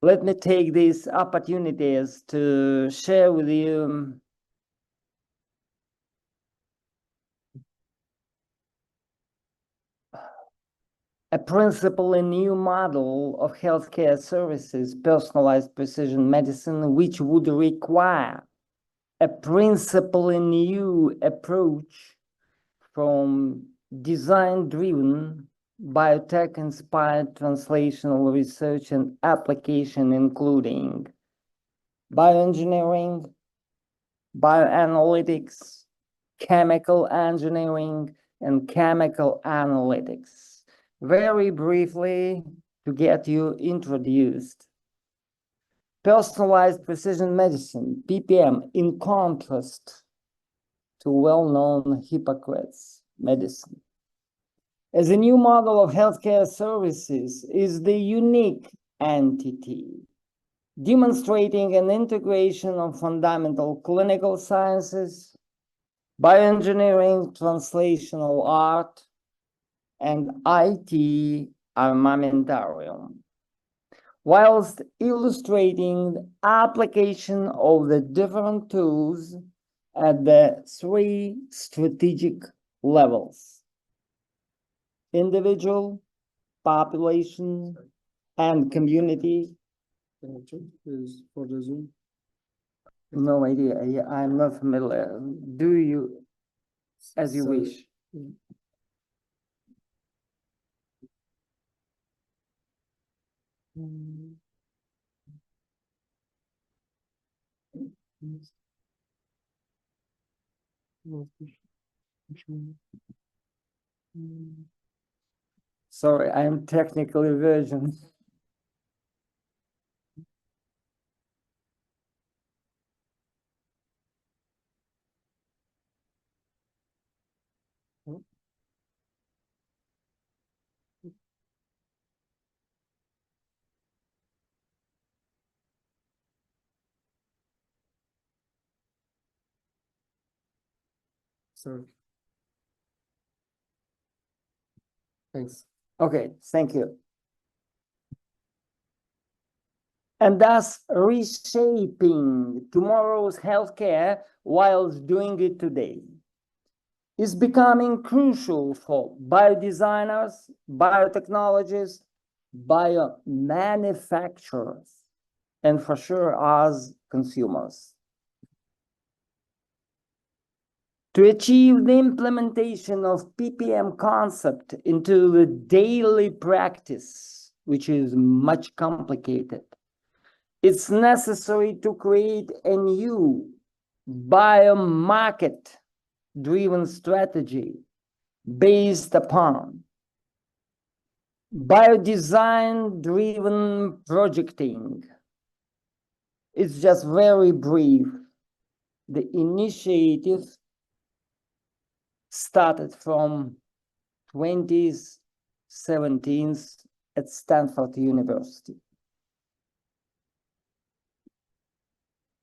let me take these opportunities to share with you a principle, a new model of healthcare services, personalized precision medicine, which would require a principle, a new approach from design-driven, biotech-inspired translational research and application, including bioengineering, bioanalytics, chemical engineering, and chemical analytics. Very briefly, to get you introduced, personalized precision medicine, PPM, in contrast to well-known Hippocrates medicine, as a new model of healthcare services, is the unique entity demonstrating an integration of fundamental clinical sciences, bioengineering, translational art, and IT armamentarium, whilst illustrating the application of the different tools at the three strategic levels: individual, population, and community. Is for the Zoom. No idea. I'm not familiar. Do you, as you wish? Sorry, I am technically virgin. Sorry. Thanks. Okay, thank you. And thus reshaping tomorrow's healthcare whilst doing it today is becoming crucial for biodesigners, biotechnologists, biomanufacturers, and for sure as consumers. To achieve the implementation of PPM concept into the daily practice, which is much complicated, it's necessary to create a new biomarket-driven strategy based upon biodesign-driven projecting. It's just very brief. The initiative started from 2017 at Stanford University.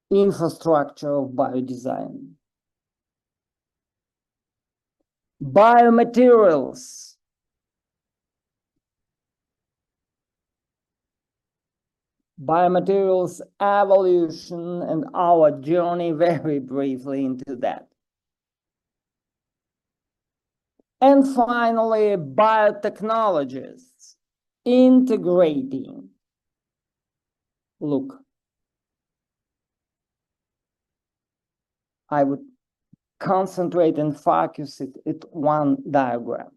Infrastructure of biodesign. Biomaterials. Biomaterials evolution and our journey very briefly into that. And finally, biotechnologists integrating. Look, I would concentrate and focus it at one diagram.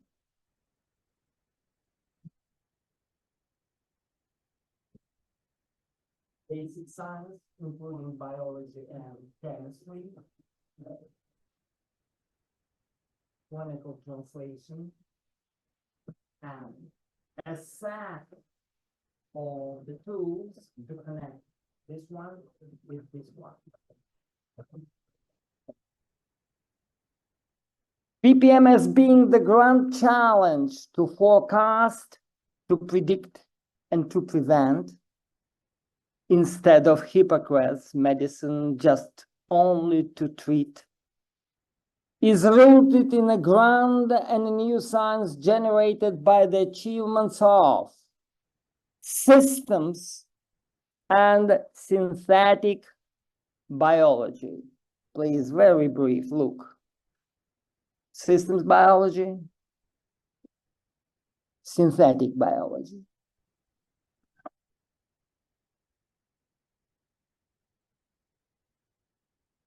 Basic science, including biology and chemistry, clinical translation, and a set of the tools to connect this one with this one. PPM as being the grand challenge to forecast, to predict, and to prevent, instead of Hippocrates medicine just only to treat, is rooted in a grand and new science generated by the achievements of systems and synthetic biology. Please, very brief look. Systems biology, synthetic biology.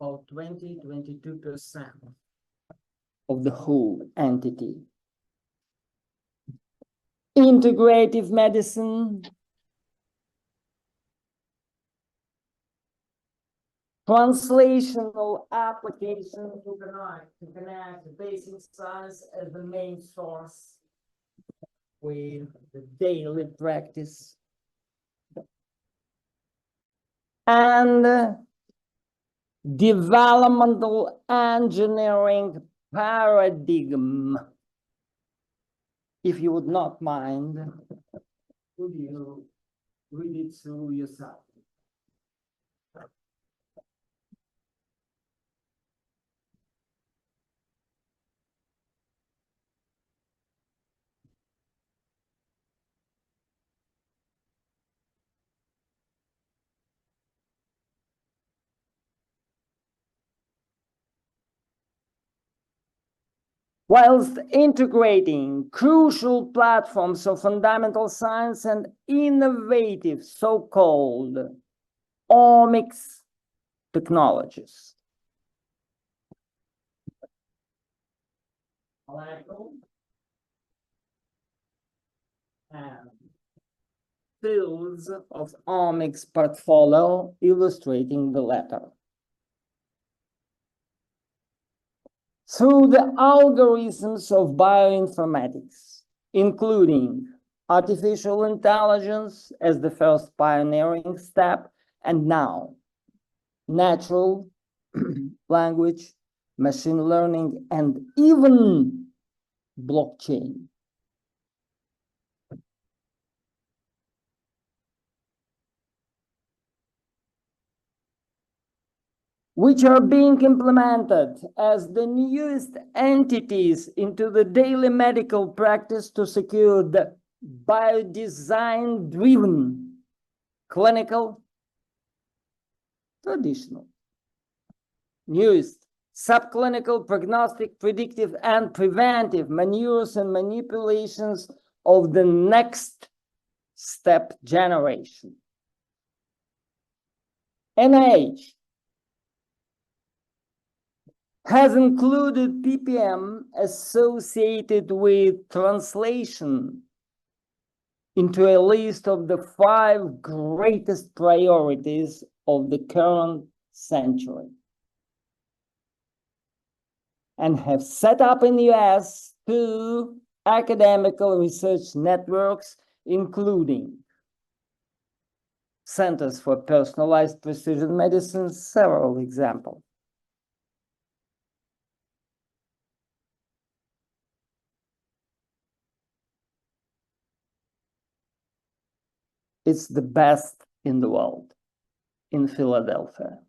About 22% of the whole entity. Integrative medicine, translational application to connect basic science as the main source with the daily practice. And developmental engineering paradigm. If you would not mind, would you read it through yourself? Whilst integrating crucial platforms of fundamental science and innovative so-called omics technologies. And fields of omics portfolio illustrating the latter. Through the algorithms of bioinformatics, including artificial intelligence as the first pioneering step, and now natural language, machine learning, and even blockchain. Which are being implemented as the newest entities into the daily medical practice to secure the biodesign-driven clinical, traditional, newest, subclinical, prognostic, predictive, and preventive maneuvers and manipulations of the next step generation. NIH has included PPM associated with translation into a list of the 5 greatest priorities of the current century, and have set up in the US 2 academical research networks, including Centers for Personalized Precision Medicine, several examples. It's the best in the world in Philadelphia.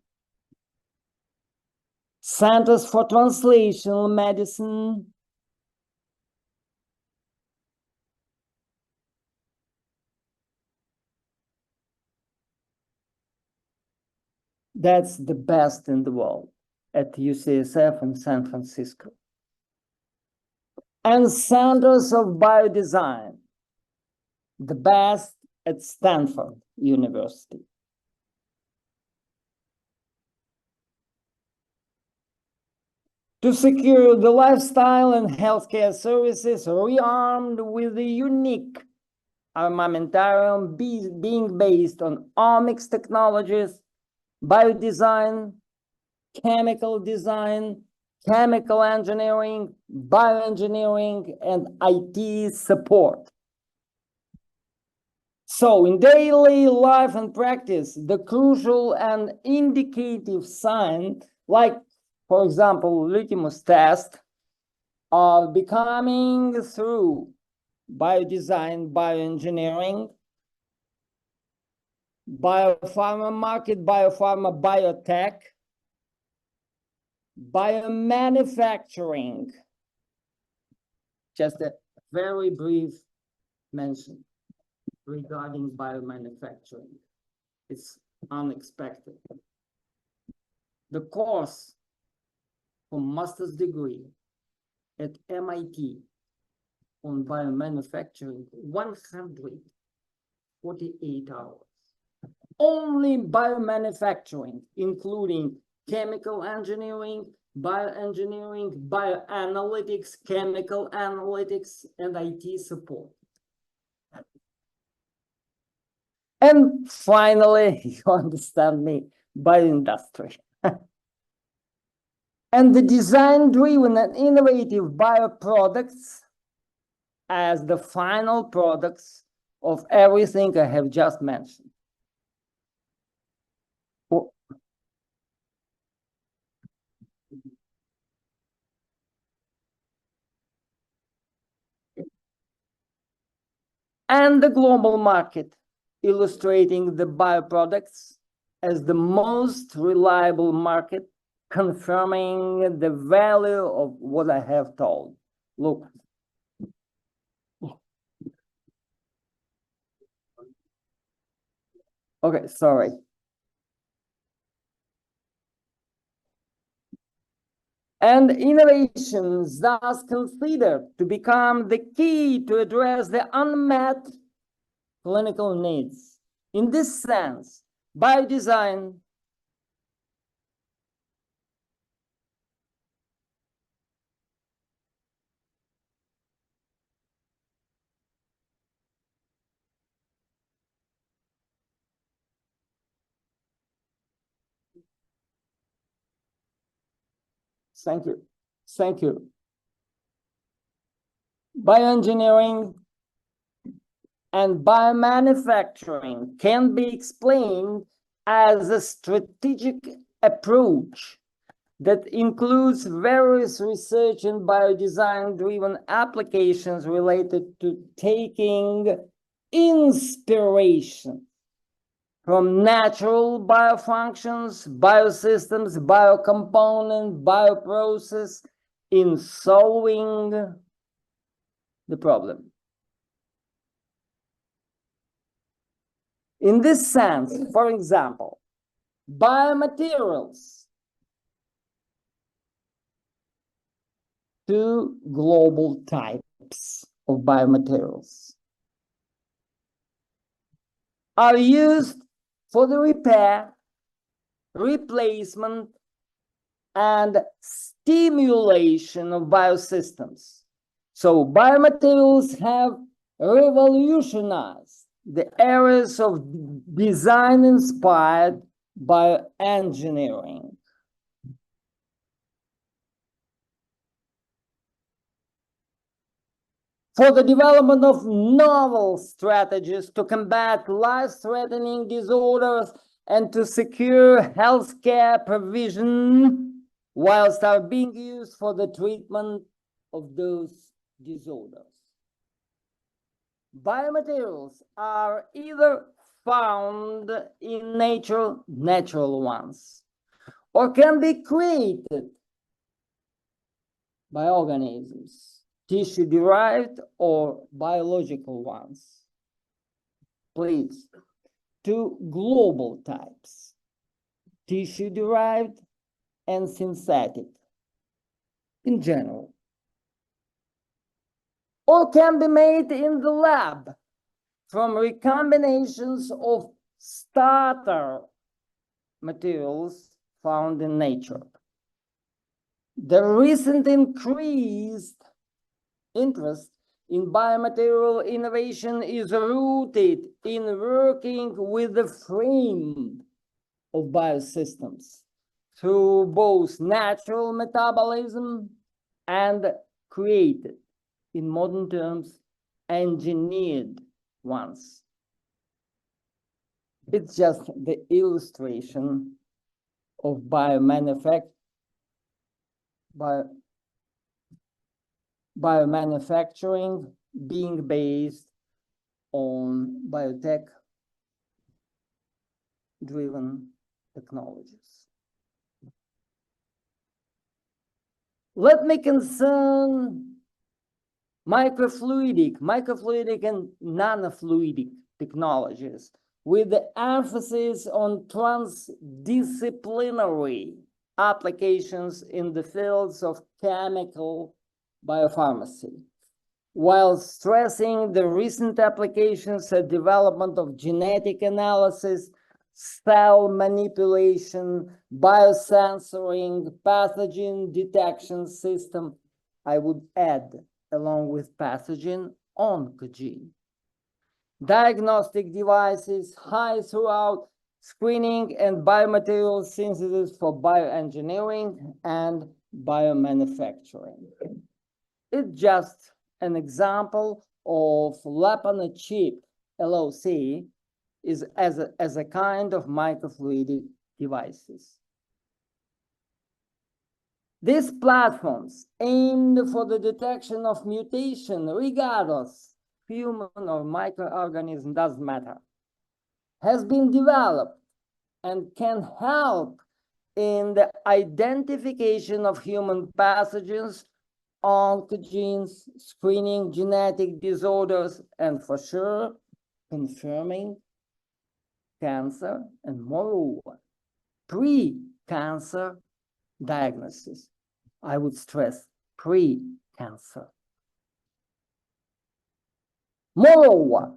Centers for Translational Medicine, that's the best in the world at UCSF in San Francisco. And Centers of Biodesign, the best at Stanford University. To secure the lifestyle and healthcare services rearmed with a unique armamentarium being based on omics technologies, biodesign, chemical design, chemical engineering, bioengineering, and IT support. So in daily life and practice, the crucial and indicative signs, like, for example, litmus test, are becoming through biodesign, bioengineering, biopharma market, biopharma, biotech, biomanufacturing. Just a very brief mention regarding biomanufacturing. It's unexpected. The course for master's degree at MIT on biomanufacturing, 148 hours. Only biomanufacturing, including chemical engineering, bioengineering, bioanalytics, chemical analytics, and IT support. And finally, you understand me, bioindustry. And the design-driven and innovative bioproducts as the final products of everything I have just mentioned. And the global market, illustrating the bioproducts as the most reliable market, confirming the value of what I have told. Look. Okay, sorry. And innovations thus considered to become the key to address the unmet clinical needs. In this sense, biodesign Thank you. Thank you. Bioengineering and biomanufacturing can be explained as a strategic approach that includes various research and biodesign-driven applications related to taking inspiration from natural biofunctions, biosystems, biocomponent, bioprocess in solving the problem. In this sense, for example, biomaterials, two global types of biomaterials, are used for the repair, replacement, and stimulation of biosystems. So biomaterials have revolutionized the areas of design-inspired bioengineering. For the development of novel strategies to combat life-threatening disorders and to secure healthcare provision whilst are being used for the treatment of those disorders. Biomaterials are either found in nature, natural ones, or can be created by organisms, tissue-derived or biological ones. Please, two global types, tissue-derived and synthetic in general, or can be made in the lab from recombinations of starter materials found in nature. The recent increased interest in biomaterial innovation is rooted in working with the frame of biosystems through both natural metabolism and created, in modern terms, engineered ones. It's just the illustration of biomanufacturing being based on biotech-driven technologies. Let me concern microfluidic and nanofluidic technologies with the emphasis on transdisciplinary applications in the fields of chemical biopharmacy, while stressing the recent applications and development of genetic analysis, cell manipulation, biosensoring, pathogen detection system. I would add, along with pathogen, oncogene. Diagnostic devices, high throughput screening and biomaterial synthesis for bioengineering and biomanufacturing. It's just an example of lab-on-a-chip, LOC, is as a kind of microfluidic devices. These platforms aimed for the detection of mutation, regardless, human or microorganism, doesn't matter, has been developed and can help in the identification of human pathogens, oncogenes, screening genetic disorders, and for sure, confirming cancer and moreover, pre-cancer diagnosis. I would stress pre-cancer. Moreover,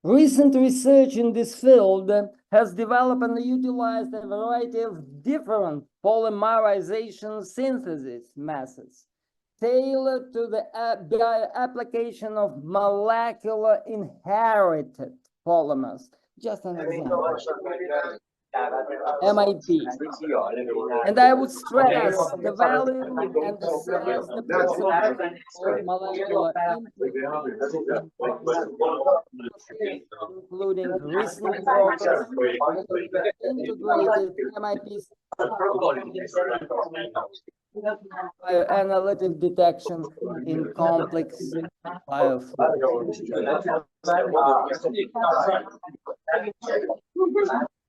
recent research in this field has developed and utilized a variety of different polymerization synthesis methods tailored to the application of molecular inherited polymers. Just an example. MIT. And I would stress the value and the principle of molecular including recent progress integrated MIT bioanalytic detection in complex biofluids.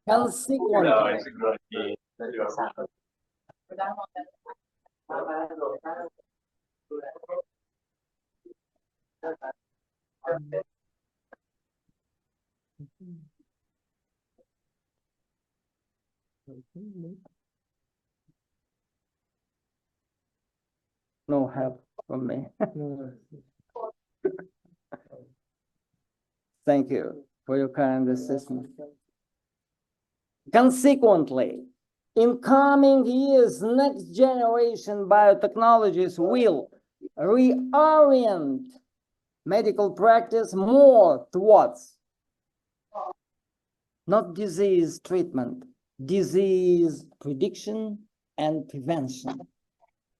Consequently, no help from me. Thank you for your kind assistance. Consequently, in coming years, next generation biotechnologies will reorient medical practice more towards not disease treatment, disease prediction and prevention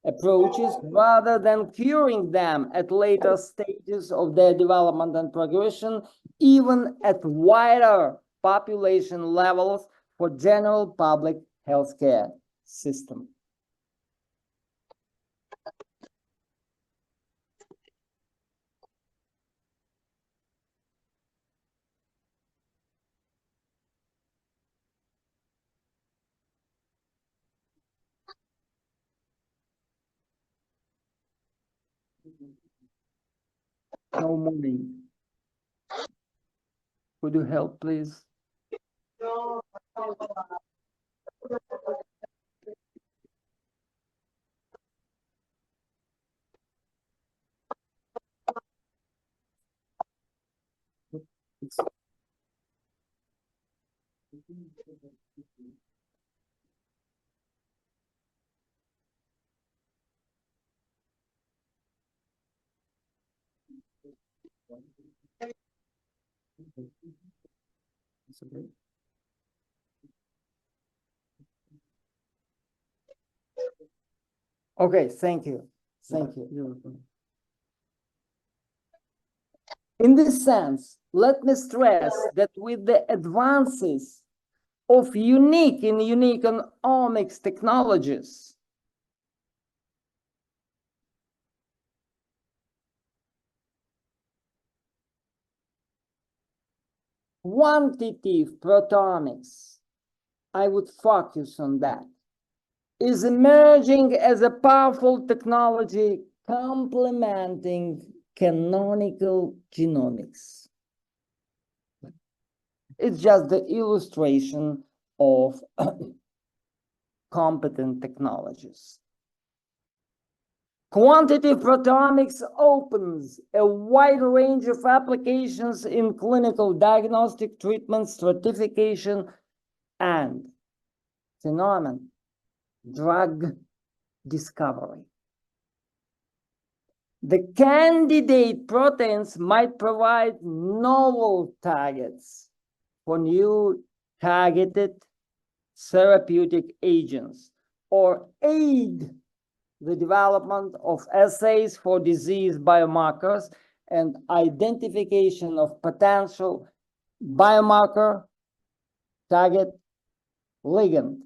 approaches rather than curing them at later stages of their development and progression, even at wider population levels for general public healthcare system. No money. Could you help, please? Okay, thank you. Thank you. In this sense, let me stress that with the advances of unique omics technologies, quantitative proteomics, I would focus on that, is emerging as a powerful technology complementing canonical genomics. It's just the illustration of competent technologies. Quantitative proteomics opens a wide range of applications in clinical diagnostic, treatment, stratification, and phenomenon, drug discovery. The candidate proteins might provide novel targets for new targeted therapeutic agents or aid the development of assays for disease biomarkers and identification of potential biomarker target ligand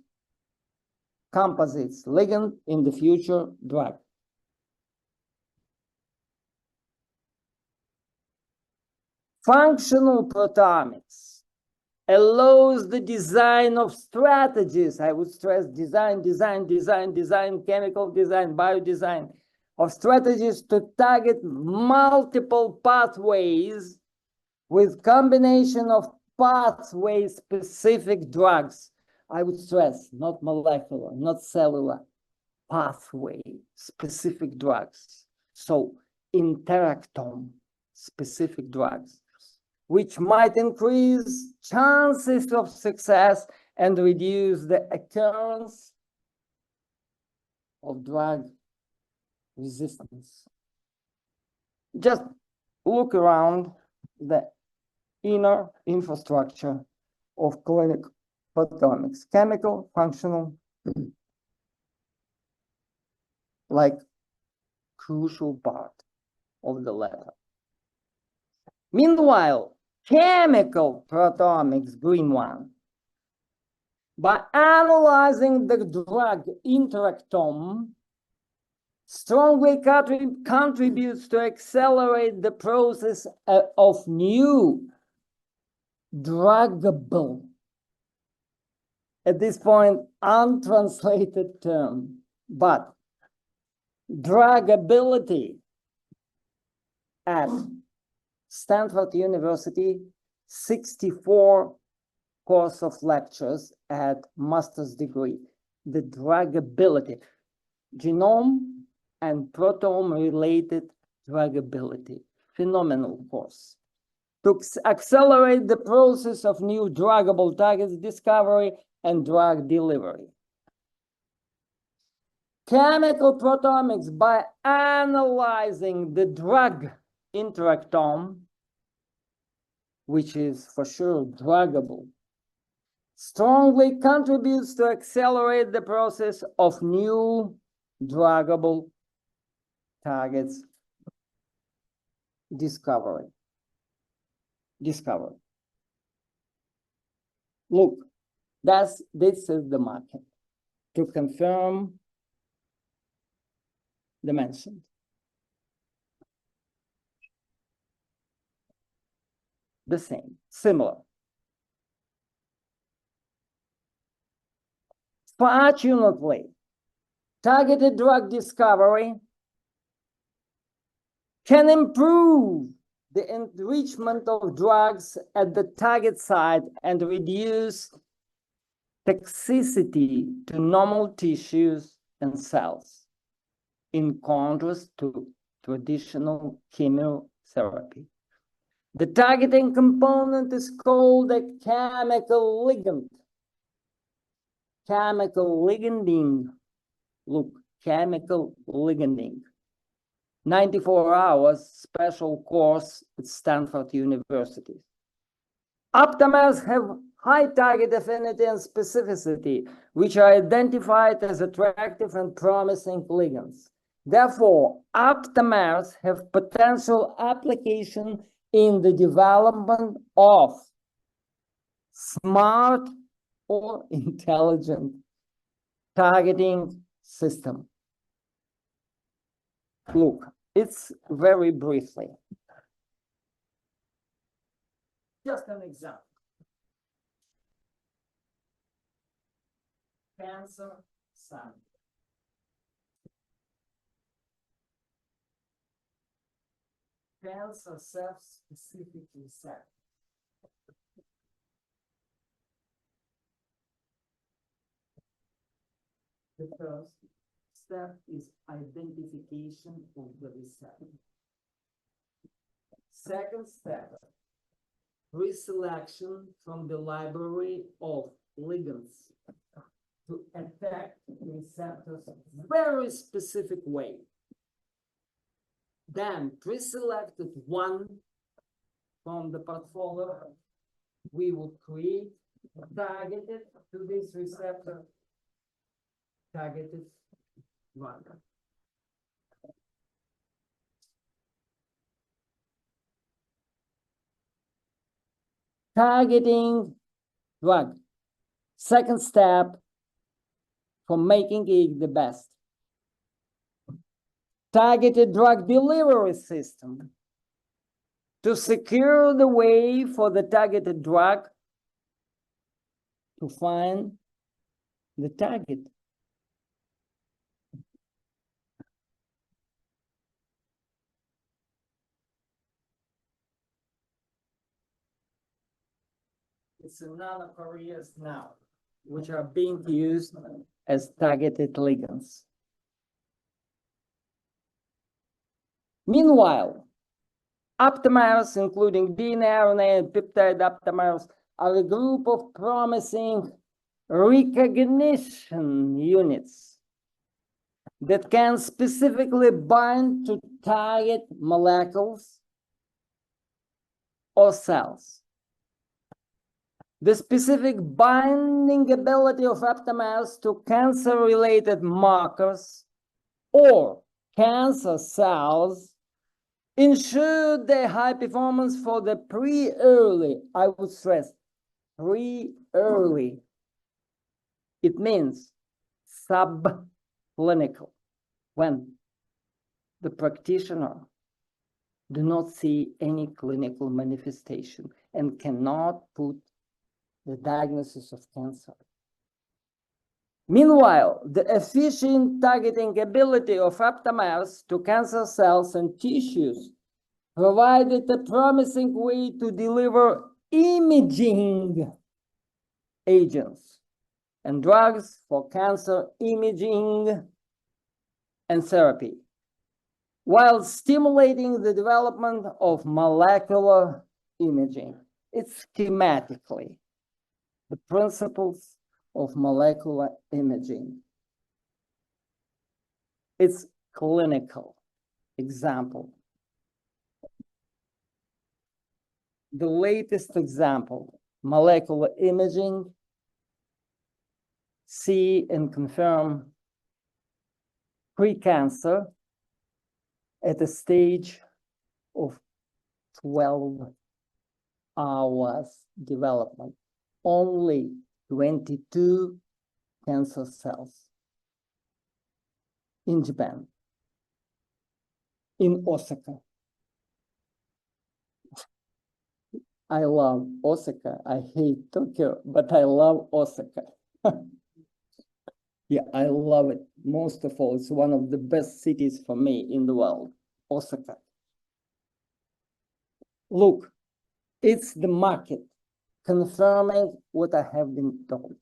composites, ligand in the future drug. Functional proteomics allows the design of strategies. I would stress design, chemical design, biodesign, of strategies to target multiple pathways with combination of pathway-specific drugs. I would stress, not molecular, not cellular, pathway-specific drugs. So interactome-specific drugs, which might increase chances of success and reduce the occurrence of drug resistance. Just look around the inner infrastructure of clinical proteomics, chemical, functional, like crucial part of the latter. Meanwhile, chemical proteomics, green one, by analyzing the drug interactome, strongly contributes to accelerate the process of new druggable, at this point, untranslated term, but druggability at Stanford University, 64 course of lectures at master's degree. The druggability, genome and proteome-related druggability, phenomenal course. To accelerate the process of new druggable targets discovery and drug delivery. Chemical proteomics, by analyzing the drug interactome, which is for sure druggable, strongly contributes to accelerate the process of new druggable targets discovery. Look, this is the market to confirm the mentioned. The same, similar. Fortunately, targeted drug discovery can improve the enrichment of drugs at the target site and reduce toxicity to normal tissues and cells, in contrast to traditional chemotherapy. The targeting component is called a chemical ligand. Chemical liganding. Look, chemical liganding. 94 hours special course at Stanford University. Aptamers have high target affinity and specificity, which are identified as attractive and promising ligands. Therefore, aptamers have potential application in the development of smart or intelligent targeting system. Look, it's very briefly. Just an example. Cancer sample. Cancer self-specific receptor. The first step is identification of the receptor. Second step, pre-selection from the library of ligands to attack receptors very specific way. Then pre-selected one from the portfolio, we would create targeted to this receptor targeted drug. Targeting drug. Second step for making it the best. Targeted drug delivery system to secure the way for the targeted drug to find the target. It's a nanocarriers now, which are being used as targeted ligands. Meanwhile, aptamers, including DNA, RNA, and peptide aptamers, are a group of promising recognition units that can specifically bind to target molecules or cells. The specific binding ability of aptamers to cancer-related markers or cancer cells ensure their high performance for the pre-early, I would stress, pre-early. It means subclinical, when the practitioner do not see any clinical manifestation and cannot put the diagnosis of cancer. Meanwhile, the efficient targeting ability of aptamers to cancer cells and tissues provided a promising way to deliver imaging agents and drugs for cancer imaging and therapy, while stimulating the development of molecular imaging. It's schematically the principles of molecular imaging. It's clinical example. The latest example, molecular imaging, see and confirm pre-cancer at a stage of 12 hours development. Only 22 cancer cells in Japan, in Osaka. I love Osaka. I hate Tokyo, but I love Osaka. Yeah, I love it. Most of all, it's one of the best cities for me in the world, Osaka. Look, it's the market confirming what I have been told.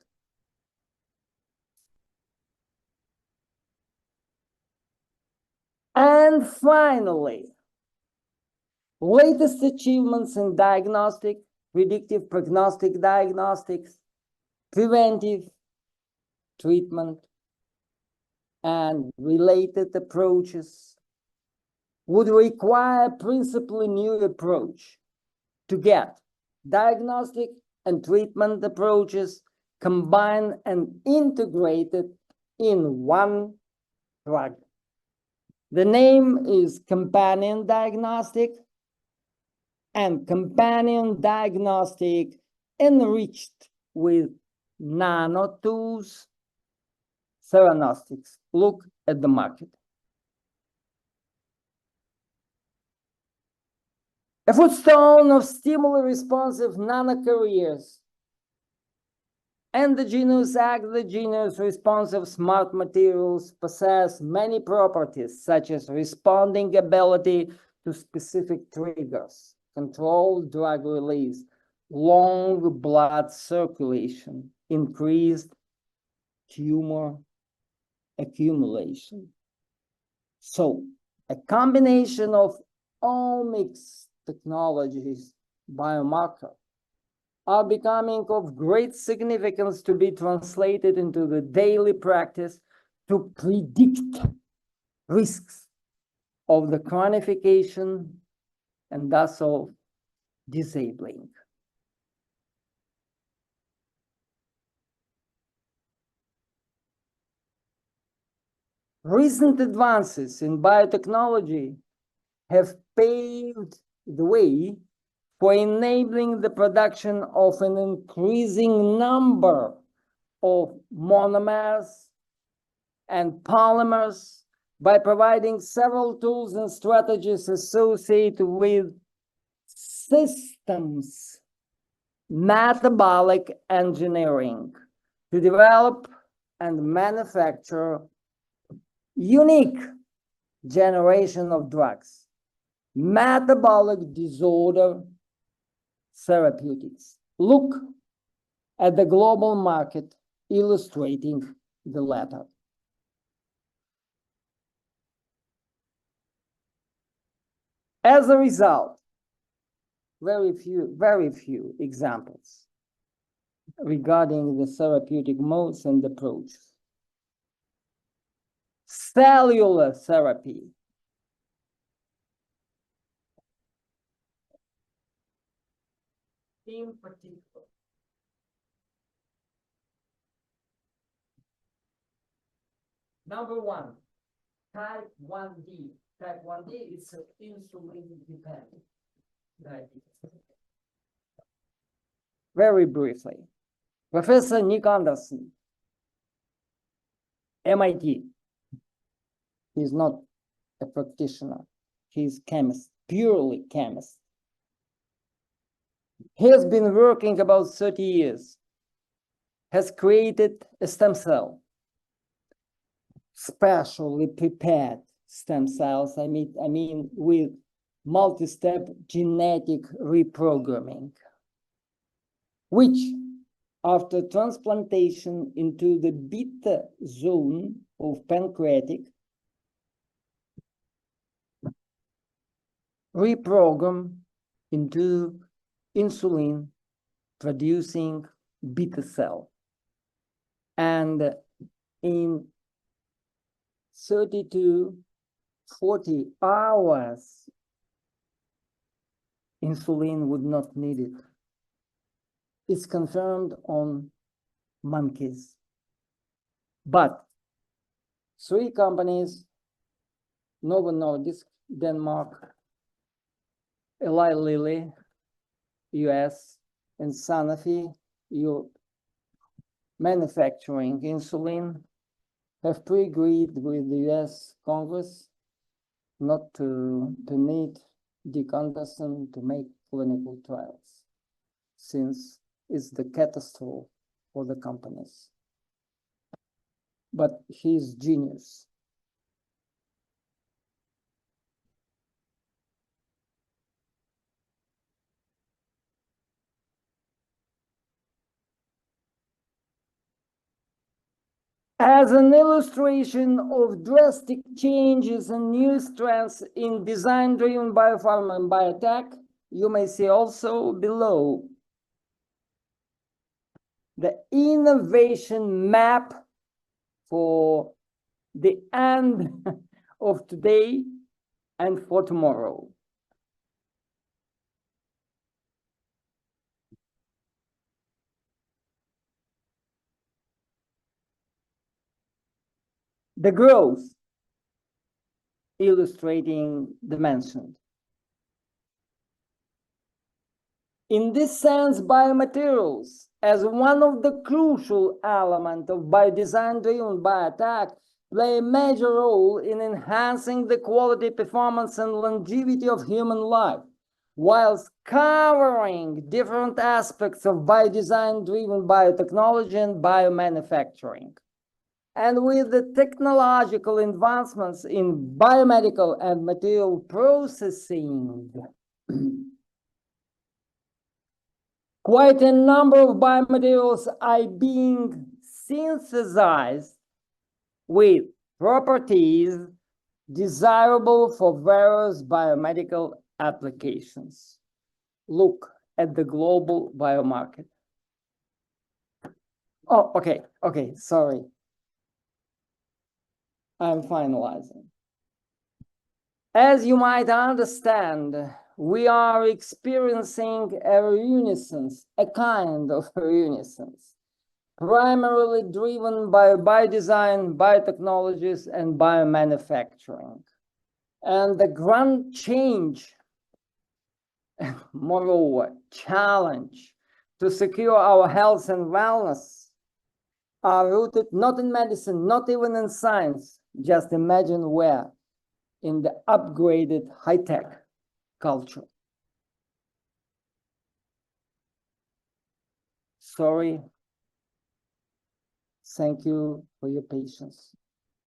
And finally, latest achievements in diagnostic, predictive prognostic diagnostics, preventive treatment, and related approaches would require principally new approach to get diagnostic and treatment approaches combined and integrated in one drug. The name is companion diagnostic, and companion diagnostic enriched with nanotools, theranostics. Look at the market. A footstone of stimuli-responsive nanocarriers, endogenous, exogenous, responsive smart materials possess many properties, such as responding ability to specific triggers, controlled drug release, long blood circulation, increased tumor accumulation. So a combination of omics technologies, biomarker, are becoming of great significance to be translated into the daily practice to predict risks of the chronification and thus of disabling. Recent advances in biotechnology have paved the way for enabling the production of an increasing number of monomers and polymers by providing several tools and strategies associated with systems metabolic engineering to develop and manufacture unique generation of drugs, metabolic disorder therapeutics. Look at the global market illustrating the latter. As a result, very few examples regarding the therapeutic modes and approaches. Cellular therapy. In particular. Number one, type 1D. Type 1D is insulin dependent diabetes. Very briefly, Professor Nick Anderson, MIT. He's not a practitioner. He's chemist, purely chemist. He has been working about 30 years, has created a stem cell, specially prepared stem cells, I mean with multi-step genetic reprogramming, which after transplantation into the beta zone of pancreatic, reprogram into insulin producing beta cell. And in 30 to 40 hours, insulin would not need it. It's confirmed on monkeys. But 3 companies, Novo Nordisk, Denmark, Eli Lilly, US, and Sanofi, Europe, manufacturing insulin, have pre-agreed with the US Congress not to need Dick Anderson to make clinical trials, since it's the catastrophe for the companies. But he's genius. As an illustration of drastic changes and new strengths in design-driven biopharma and biotech, you may see also below the innovation map for the end of today and for tomorrow. The growth illustrating the mentioned. In this sense, biomaterials, as one of the crucial elements of biodesign-driven biotech, play a major role in enhancing the quality, performance, and longevity of human life, whilst covering different aspects of biodesign-driven biotechnology and biomanufacturing. And with the technological advancements in biomedical and material processing, quite a number of biomaterials are being synthesized with properties desirable for various biomedical applications. Look at the global biomarket. Oh, okay, sorry. I'm finalizing. As you might understand, we are experiencing a renaissance, a kind of renaissance, primarily driven by biodesign, biotechnologies, and biomanufacturing. And the grand change, moreover, challenge to secure our health and wellness are rooted not in medicine, not even in science. Just imagine where, in the upgraded high-tech culture. Sorry. Thank you for your patience.